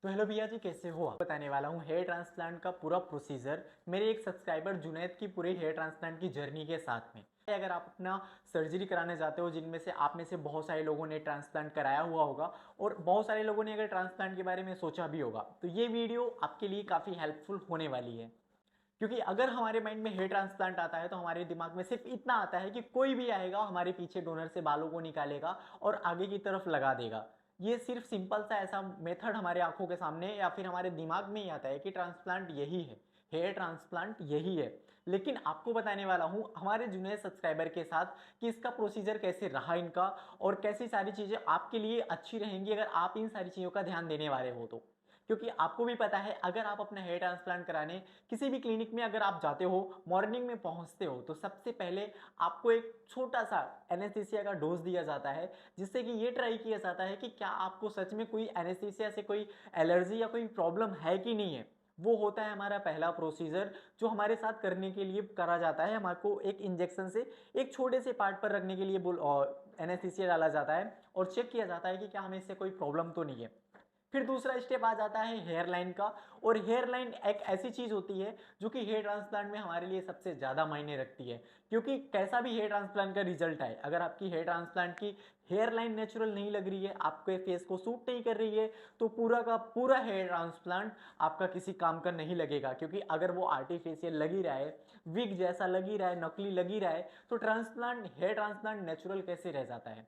तो हेलो भैया जी, कैसे हो आप? बताने वाला हूँ हेयर ट्रांसप्लांट का पूरा प्रोसीजर मेरे एक सब्सक्राइबर जुनैद की पूरी हेयर ट्रांसप्लांट की जर्नी के साथ में। अगर आप अपना सर्जरी कराने जाते हो, जिनमें से आप में से बहुत सारे लोगों ने ट्रांसप्लांट कराया हुआ होगा और बहुत सारे लोगों ने अगर ट्रांसप्लांट के बारे में सोचा भी होगा, तो ये वीडियो आपके लिए काफ़ी हेल्पफुल होने वाली है। क्योंकि अगर हमारे माइंड में हेयर ट्रांसप्लांट आता है तो हमारे दिमाग में सिर्फ इतना आता है कि कोई भी आएगा, हमारे पीछे डोनर से बालों को निकालेगा और आगे की तरफ लगा देगा। ये सिर्फ सिंपल सा ऐसा मेथड हमारे आंखों के सामने या फिर हमारे दिमाग में ही आता है कि ट्रांसप्लांट यही है, हेयर ट्रांसप्लांट यही है। लेकिन आपको बताने वाला हूं हमारे जुनियर सब्सक्राइबर के साथ कि इसका प्रोसीजर कैसे रहा इनका, और कैसी सारी चीजें आपके लिए अच्छी रहेंगी अगर आप इन सारी चीजों का ध्यान देने वाले हो तो। क्योंकि आपको भी पता है, अगर आप अपना हेयर ट्रांसप्लांट कराने किसी भी क्लिनिक में अगर आप जाते हो, मॉर्निंग में पहुंचते हो, तो सबसे पहले आपको एक छोटा सा एनेस्थीसिया का डोज दिया जाता है, जिससे कि ये ट्राई किया जाता है कि क्या आपको सच में कोई एनेस्थीसिया से कोई एलर्जी या कोई प्रॉब्लम है कि नहीं है। वो होता है हमारा पहला प्रोसीजर, जो हमारे साथ करने के लिए करा जाता है। हमारे एक इंजेक्शन से एक छोटे से पार्ट पर रखने के लिए एनेस्थीसिया डाला जाता है और चेक किया जाता है कि क्या हमें इससे कोई प्रॉब्लम तो नहीं है। फिर दूसरा स्टेप आ जाता है हेयर लाइन का। और हेयर लाइन एक ऐसी चीज होती है जो कि हेयर ट्रांसप्लांट में हमारे लिए सबसे ज्यादा मायने रखती है। क्योंकि कैसा भी हेयर ट्रांसप्लांट का रिजल्ट है, अगर आपकी हेयर ट्रांसप्लांट की हेयर लाइन नेचुरल नहीं लग रही है, आपके फेस को सूट नहीं कर रही है, तो पूरा का पूरा हेयर ट्रांसप्लांट आपका किसी काम का नहीं लगेगा। क्योंकि अगर वो आर्टिफिशियल लग ही रहा है, विग जैसा लग ही रहा है, नकली लग ही रहा है, तो ट्रांसप्लांट हेयर ट्रांसप्लांट नेचुरल कैसे रह जाता है।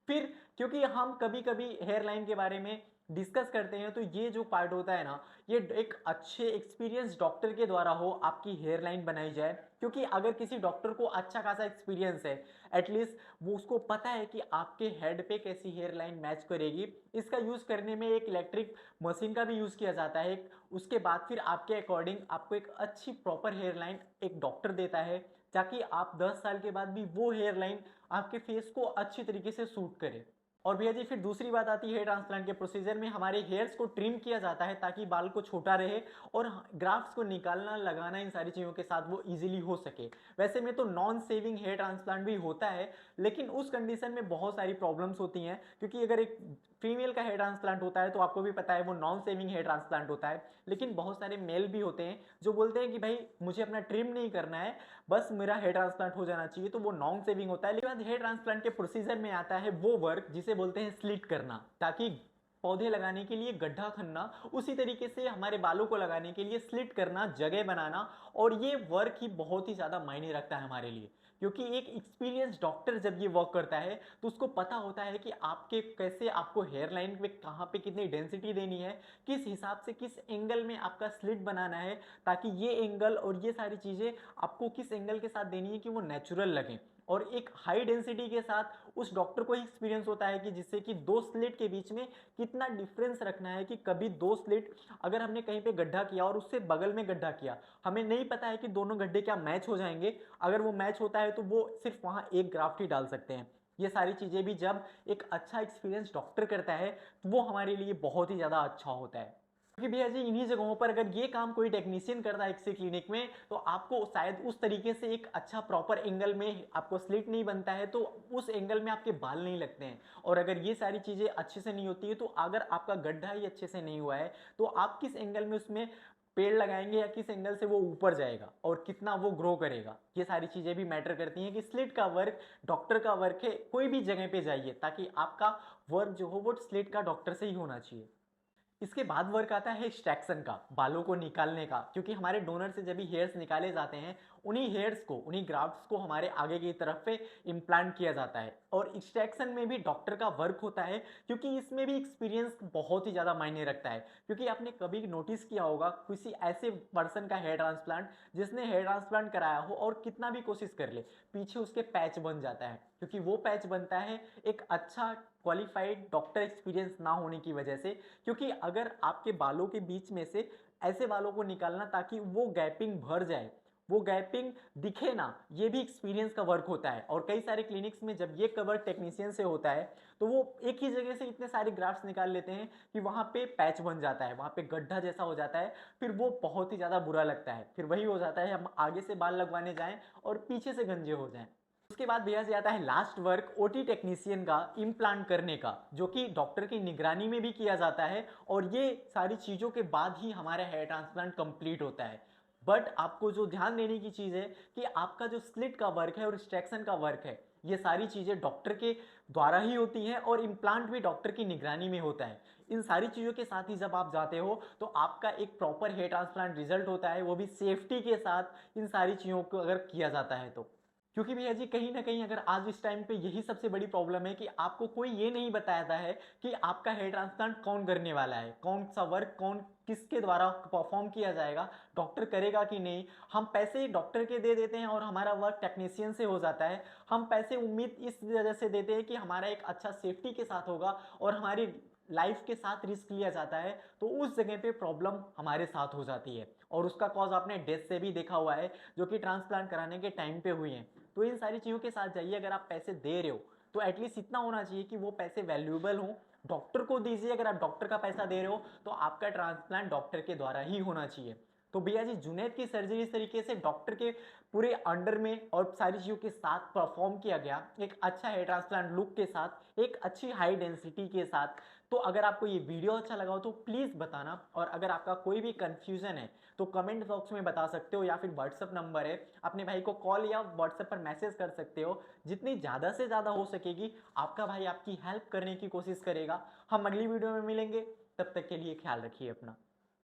फिर क्योंकि हम कभी कभी हेयर लाइन के बारे में डिस्कस करते हैं, तो ये जो पार्ट होता है ना, ये एक अच्छे एक्सपीरियंस डॉक्टर के द्वारा हो आपकी हेयर लाइन बनाई जाए। क्योंकि अगर किसी डॉक्टर को अच्छा खासा एक्सपीरियंस है, एटलीस्ट वो उसको पता है कि आपके हेड पे कैसी हेयर लाइन मैच करेगी। इसका यूज करने में एक इलेक्ट्रिक मशीन का भी यूज किया जाता है। उसके बाद फिर आपके अकॉर्डिंग आपको एक अच्छी प्रॉपर हेयर लाइन एक डॉक्टर देता है, ताकि आप 10 साल के बाद भी वो हेयर लाइन आपके फेस को अच्छी तरीके से सूट करे। और भैया जी, फिर दूसरी बात आती है हेयर ट्रांसप्लांट के प्रोसीजर में हमारे हेयर्स को ट्रिम किया जाता है, ताकि बाल को छोटा रहे और ग्राफ्ट्स को निकालना लगाना इन सारी चीज़ों के साथ वो इजीली हो सके। वैसे में तो नॉन सेविंग हेयर ट्रांसप्लांट भी होता है, लेकिन उस कंडीशन में बहुत सारी प्रॉब्लम्स होती हैं। क्योंकि अगर एक फीमेल का हेयर ट्रांसप्लांट होता है तो आपको भी पता है वो नॉन सेविंग हेयर ट्रांसप्लांट होता है। लेकिन बहुत सारे मेल भी होते हैं जो बोलते हैं कि भाई मुझे अपना ट्रिम नहीं करना है, बस मेरा हेयर ट्रांसप्लांट हो जाना चाहिए, तो वो नॉन सेविंग होता है। लेकिन हेयर ट्रांसप्लांट के प्रोसीजर में आता है वो वर्क जिसे बोलते हैं स्लिट करना, ताकि पौधे लगाने के लिए गड्ढा खनना, उसी तरीके से हमारे बालों को लगाने के लिए स्लिट करना, जगह बनाना। और ये वर्क ही बहुत ही ज्यादा मायने रखता है हमारे लिए। क्योंकि एक एक्सपीरियंस डॉक्टर जब ये वर्क करता है तो उसको पता होता है कि आपके कैसे आपको हेयर लाइन पे कहाँ पे कितनी डेंसिटी देनी है, किस हिसाब से किस एंगल में आपका स्लिट बनाना है, ताकि ये एंगल और ये सारी चीजें आपको किस एंगल के साथ देनी है कि वो नेचुरल लगे। और एक हाई डेंसिटी के साथ उस डॉक्टर को ही एक्सपीरियंस होता है कि जिससे कि दो स्लिट के बीच में कितना डिफरेंस रखना है। कि कभी दो स्लिट अगर हमने कहीं पे गड्ढा किया और उससे बगल में गड्ढा किया, हमें नहीं पता है कि दोनों गड्ढे क्या मैच हो जाएंगे। अगर वो मैच होता है तो वो सिर्फ वहां एक ग्राफ्ट ही डाल सकते हैं। ये सारी चीजें भी जब एक अच्छा एक्सपीरियंस डॉक्टर करता है तो वो हमारे लिए बहुत ही ज्यादा अच्छा होता है। क्योंकि भैया जी, इन्हीं जगहों पर अगर ये काम कोई टेक्नीशियन करता है किसी क्लिनिक में, तो आपको शायद उस तरीके से एक अच्छा प्रॉपर एंगल में आपको स्लिट नहीं बनता है, तो उस एंगल में आपके बाल नहीं लगते हैं। और अगर ये सारी चीजें अच्छे से नहीं होती है, तो अगर आपका गड्ढा ही अच्छे से नहीं हुआ है, तो आप किस एंगल में उसमें पेड़ लगाएंगे या किस एंगल से वो ऊपर जाएगा और कितना वो ग्रो करेगा, ये सारी चीजें भी मैटर करती हैं। कि स्लिट का वर्क डॉक्टर का वर्क है, कोई भी जगह पे जाइए, ताकि आपका वर्क जो हो वो स्लिट का डॉक्टर से ही होना चाहिए। इसके बाद वर्क आता है एक्सट्रैक्शन का, बालों को निकालने का। क्योंकि हमारे डोनर से जब भी हेयर्स निकाले जाते हैं, उन्हीं हेयर्स को, उन्हीं ग्राफ्ट्स को हमारे आगे की तरफ पे इम्प्लांट किया जाता है। और एक्सट्रैक्शन में भी डॉक्टर का वर्क होता है, क्योंकि इसमें भी एक्सपीरियंस बहुत ही ज़्यादा मायने रखता है। क्योंकि आपने कभी नोटिस किया होगा किसी ऐसे पर्सन का हेयर ट्रांसप्लांट जिसने हेयर ट्रांसप्लांट कराया हो और कितना भी कोशिश कर ले, पीछे उसके पैच बन जाता है। क्योंकि वो पैच बनता है एक अच्छा क्वालिफाइड डॉक्टर एक्सपीरियंस ना होने की वजह से। क्योंकि अगर आपके बालों के बीच में से ऐसे बालों को निकालना ताकि वो गैपिंग भर जाए, वो गैपिंग दिखे ना, ये भी एक्सपीरियंस का वर्क होता है। और कई सारे क्लिनिक्स में जब ये कवर टेक्नीशियन से होता है, तो वो एक ही जगह से इतने सारे ग्राफ्ट्स निकाल लेते हैं कि वहां पे पैच बन जाता है, वहां पे गड्ढा जैसा हो जाता है। फिर वो बहुत ही ज्यादा बुरा लगता है। फिर वही हो जाता है, हम आगे से बाल लगवाने जाएं और पीछे से गंजे हो जाएं। उसके बाद भैया जी आता है लास्ट वर्क ओटी टेक्नीशियन का इम्प्लांट करने का, जो कि डॉक्टर की निगरानी में भी किया जाता है और ये सारी चीज़ों के बाद ही हमारा हेयर ट्रांसप्लांट कंप्लीट होता है। बट आपको जो ध्यान देने की चीज़ है कि आपका जो स्लिट का वर्क है और एक्सट्रैक्शन का वर्क है, ये सारी चीज़ें डॉक्टर के द्वारा ही होती हैं और इम्प्लांट भी डॉक्टर की निगरानी में होता है। इन सारी चीज़ों के साथ ही जब आप जाते हो तो आपका एक प्रॉपर हेयर ट्रांसप्लांट रिजल्ट होता है, वो भी सेफ्टी के साथ इन सारी चीज़ों को अगर किया जाता है तो। क्योंकि भैया जी कहीं ना कहीं अगर आज इस टाइम पे यही सबसे बड़ी प्रॉब्लम है कि आपको कोई ये नहीं बताता है कि आपका हेयर ट्रांसप्लांट कौन करने वाला है, कौन सा वर्क कौन किसके द्वारा परफॉर्म किया जाएगा, डॉक्टर करेगा कि नहीं। हम पैसे डॉक्टर के दे देते हैं और हमारा वर्क टेक्नीशियन से हो जाता है। हम पैसे उम्मीद इस वजह से देते हैं कि हमारा एक अच्छा सेफ्टी के साथ होगा और हमारी लाइफ के साथ रिस्क लिया जाता है, तो उस जगह पे प्रॉब्लम हमारे साथ हो जाती है और उसका कॉज आपने डेथ से भी देखा हुआ है जो कि ट्रांसप्लांट कराने के टाइम पे हुई है। तो इन सारी चीज़ों के साथ जाइए, अगर आप पैसे दे रहे हो तो एटलीस्ट इतना होना चाहिए कि वो पैसे वैल्यूएबल हो, डॉक्टर को दीजिए। अगर आप डॉक्टर का पैसा दे रहे हो तो आपका ट्रांसप्लांट डॉक्टर के द्वारा ही होना चाहिए। तो भैया जी जुनैद की सर्जरी इस तरीके से डॉक्टर के पूरे अंडर में और सारी चीज़ों के साथ परफॉर्म किया गया, एक अच्छा हेयर ट्रांसप्लांट लुक के साथ, एक अच्छी हाई डेंसिटी के साथ। तो अगर आपको ये वीडियो अच्छा लगा हो तो प्लीज़ बताना, और अगर आपका कोई भी कंफ्यूजन है तो कमेंट बॉक्स में बता सकते हो, या फिर व्हाट्सअप नंबर है, अपने भाई को कॉल या व्हाट्सएप पर मैसेज कर सकते हो। जितनी ज़्यादा से ज़्यादा हो सकेगी आपका भाई आपकी हेल्प करने की कोशिश करेगा। हम अगली वीडियो में मिलेंगे, तब तक के लिए ख्याल रखिए अपना।